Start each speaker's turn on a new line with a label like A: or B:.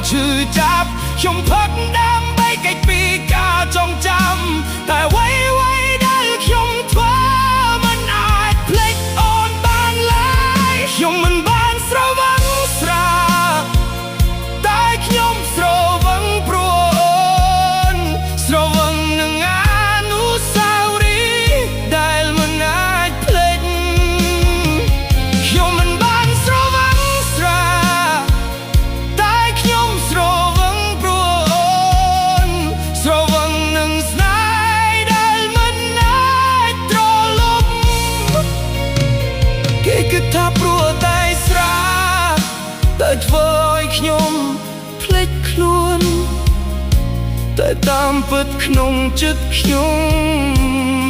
A: ឈឺចាប់ខ្ញុំផឹកដើម្បីកិច្ចពីការចងចាំតែអ្វីដែលខ្ញុំធ្វើមិនអាចភ្លេចអូនបានឡើយខ្ញុំមិនបានស្រវឹងស្រាតែខ្ញុំស្រវឹងព្រោះអូនស្រវឹងនឹងអនុស្សាវរីយ៍ដែលមិនអាចភ្លេចខ្ញុំមិនបានស្រវឹងស្រាតែខ្ញុំស្រវឹងព្រោះអូនស្រវឹងនឹងស្នេហ៍ដែលមិនអាចត្រឡប់គេគិតថាព្រោះតែស្រាតែធ្វើឲ្យខ្ញុំភ្លេចខ្លួនតែតាមពិតក្នុងចិត្តខ្ញុំ